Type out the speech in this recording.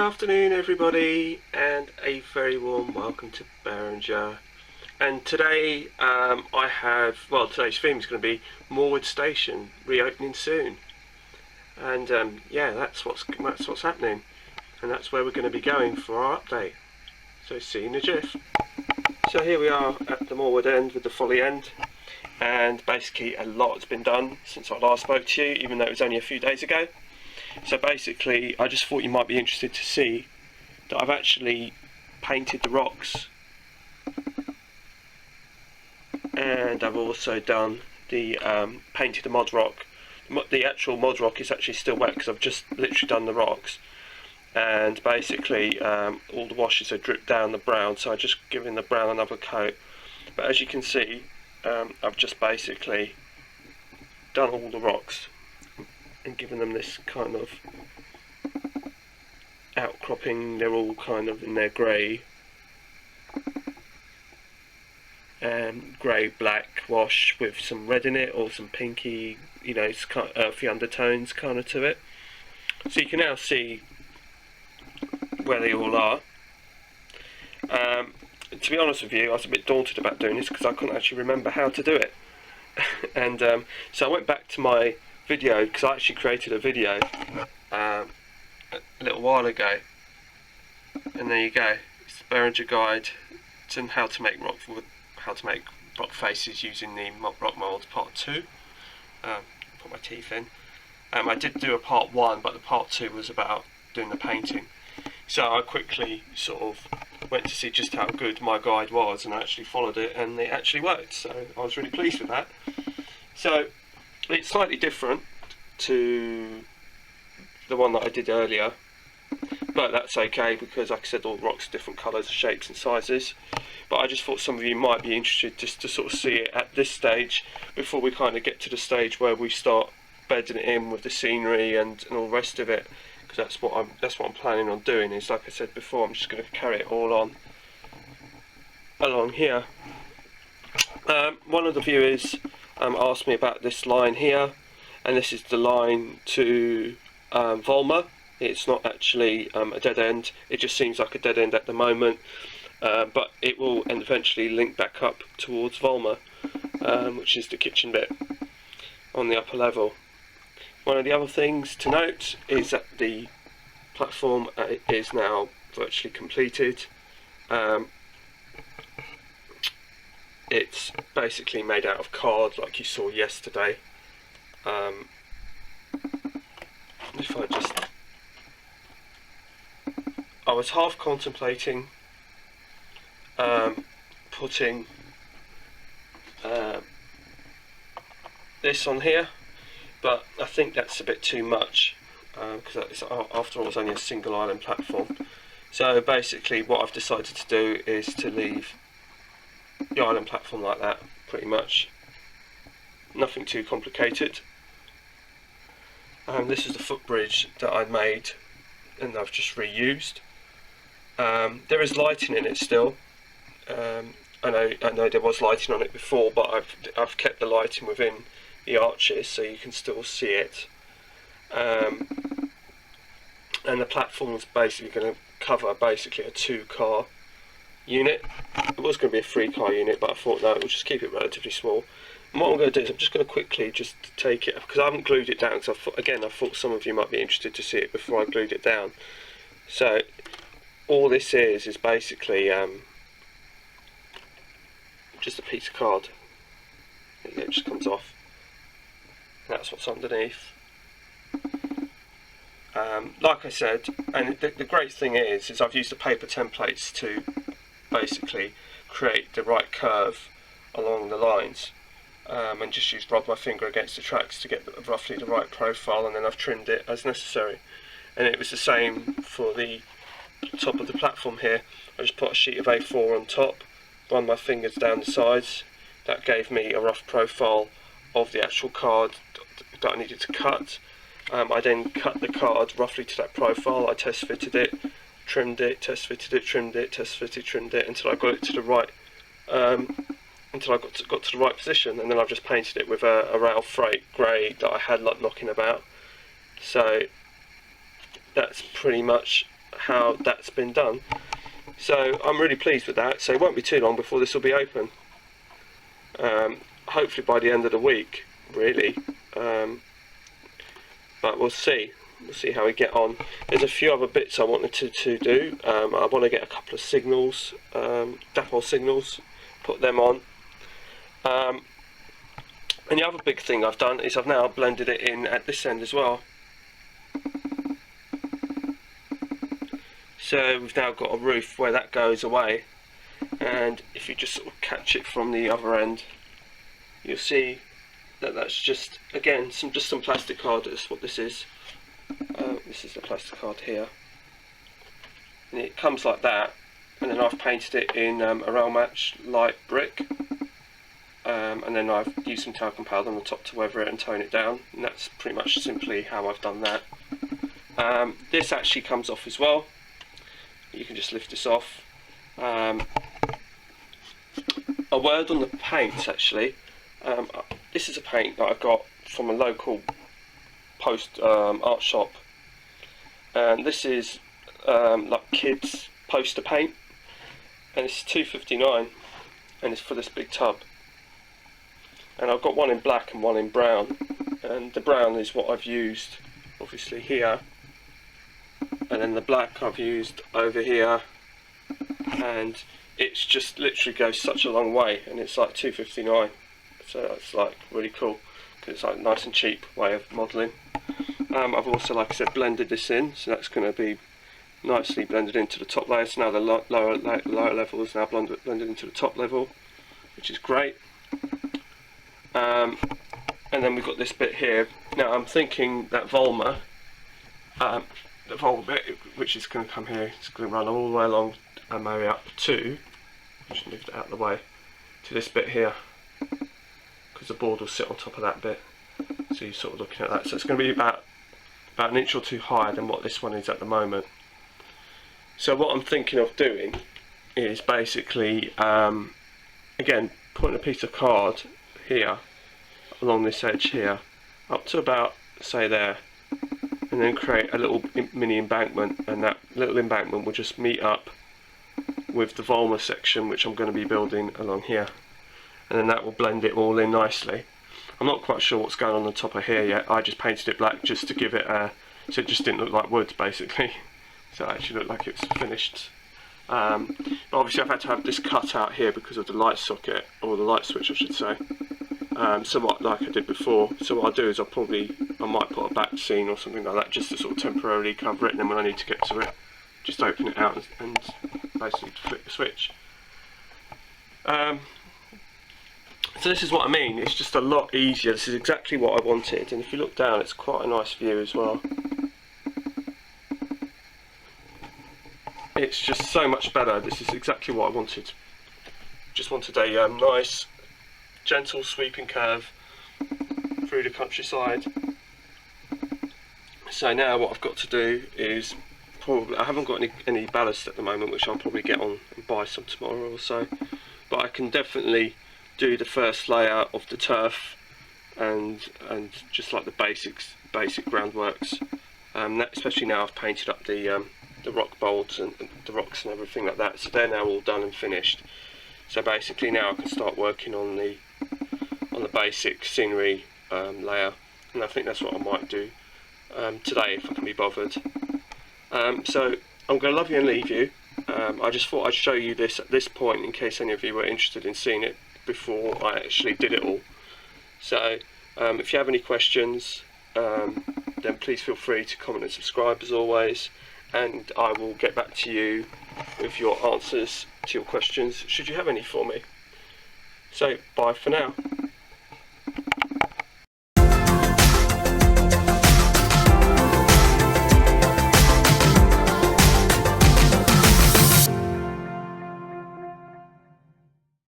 afternoon everybody, and a very warm welcome to Berringer. And today today's theme is going to be Morwood Station reopening soon. And yeah, that's what's happening, and that's where we're going to be going for our update. So see you in a jiff. So here we are at the Morwood end with the Folly end, and basically a lot has been done since I last spoke to you, even though it was only a few days ago. So basically, I just thought you might be interested to see that I've actually painted the rocks, and I've also done the painted the mod rock. The actual mod rock is actually still wet because I've just literally done the rocks, and basically all the washes are dripped down the brown, so I've just given the brown another coat. But as you can see, I've just basically done all the rocks and given them this kind of outcropping. They're all kind of in their grey black wash with some red in it, or some pinky, you know, it's kind of earthy undertones kind of to it. So you can now see where they all are. To be honest with you, I was a bit daunted about doing this because I couldn't actually remember how to do it. And so I went back to my video, because I actually created a video a little while ago, and there you go. It's the Berringer guide to how to make rock faces using the rock mould part 2. Put my teeth in. I did do a part 1, but the part 2 was about doing the painting. So I quickly sort of went to see just how good my guide was, and I actually followed it, and it actually worked. So I was really pleased with that. So it's slightly different to the one that I did earlier, but that's okay because, like I said, all the rocks are different colours, shapes and sizes. But I just thought some of you might be interested just to sort of see it at this stage before we kind of get to the stage where we start bedding it in with the scenery and all the rest of it, because that's what I'm planning on doing. Is, like I said before, I'm just going to carry it all on along here. One of the viewers asked me about this line here, and this is the line to Volmer. It's not actually a dead end, it just seems like a dead end at the moment, but it will eventually link back up towards Volmer, which is the kitchen bit on the upper level. One of the other things to note is that the platform is now virtually completed. It's basically made out of card, like you saw yesterday. If I was half contemplating putting this on here, but I think that's a bit too much, because after all it's only a single island platform. So basically what I've decided to do is to leave the island platform like that, pretty much. Nothing too complicated. This is the footbridge that I made and I've just reused. There is lighting in it still. I know there was lighting on it before, but I've kept the lighting within the arches so you can still see it. And the platform is basically going to cover basically a 2-car unit. It was going to be a 3-car unit, but I thought no, we'll just keep it relatively small. And what I'm going to do is I'm just going to quickly just take it, because I haven't glued it down, because I thought some of you might be interested to see it before I glued it down. So all this is basically just a piece of card. It just comes off. That's what's underneath. Like I said, and the great thing is I've used the paper templates to basically create the right curve along the lines, and just rub my finger against the tracks to get roughly the right profile, and then I've trimmed it as necessary. And it was the same for the top of the platform here. I just put a sheet of A4 on top, run my fingers down the sides. That gave me a rough profile of the actual card that I needed to cut. I then cut the card roughly to that profile. I test fitted it, trimmed it, test fitted it, trimmed it, test fitted, trimmed it, until I got it to the right, until I got to the right position, and then I've just painted it with a rail freight grey that I had like knocking about. So that's pretty much how that's been done. So I'm really pleased with that. So it won't be too long before this will be open. Hopefully by the end of the week, really. But we'll see. We'll see how we get on. There's a few other bits I wanted to do. I want to get a couple of signals, dipole signals, put them on. And the other big thing I've done is I've now blended it in at this end as well. So we've now got a roof where that goes away, and if you just sort of catch it from the other end, you'll see that that's just, again, some plastic card. That's what this is. This is the plastic card here, and it comes like that, and then I've painted it in a rail match light brick, and then I've used some talcum powder on the top to weather it and tone it down, and that's pretty much simply how I've done that. This actually comes off as well. You can just lift this off. A word on the paints actually. This is a paint that I got from a local art shop, and this is like kids poster paint, and it's $2.59, and it's for this big tub. And I've got one in black and one in brown, and the brown is what I've used obviously here, and then the black I've used over here, and it's just literally goes such a long way, and it's like $2.59, so that's like really cool because it's like a nice and cheap way of modelling. I've also, like I said, blended this in, so that's going to be nicely blended into the top layer. So now the lower level is now blended into the top level, which is great. And then we've got this bit here. Now I'm thinking that Volma, the Volma bit, which is going to come here, it's going to run all the way along and maybe up to, I should move it out of the way, to this bit here, because the board will sit on top of that bit. So you're sort of looking at that. So it's going to be about an inch or two higher than what this one is at the moment. So what I'm thinking of doing is basically, again, putting a piece of card here along this edge here up to about, say, there, and then create a little mini embankment, and that little embankment will just meet up with the Volma section which I'm going to be building along here, and then that will blend it all in nicely. I'm not quite sure what's going on the top of here yet. I just painted it black just to give it a, so it just didn't look like wood basically, so it actually looked like it's finished. But obviously I've had to have this cut out here because of the light socket, or the light switch I should say, somewhat like I did before. So what I'll do is I might put a back scene or something like that just to sort of temporarily cover it, and then when I need to get to it, just open it out and basically flip the switch. So this is what I mean, it's just a lot easier. This is exactly what I wanted, and if you look down it's quite a nice view as well. It's just so much better. This is exactly what I wanted. Just wanted a nice gentle sweeping curve through the countryside. So now what I've got to do is, probably, I haven't got any ballast at the moment, which I'll probably get on and buy some tomorrow or so, but I can definitely do the first layer of the turf and just like the basic groundworks, especially now I've painted up the rock bolts and the rocks and everything like that, so they're now all done and finished. So basically now I can start working on the basic scenery layer, and I think that's what I might do today if I can be bothered. So I'm going to love you and leave you. I just thought I'd show you this at this point in case any of you were interested in seeing it before I actually did it all. So if you have any questions, then please feel free to comment and subscribe as always, and I will get back to you with your answers to your questions should you have any for me. So bye for now.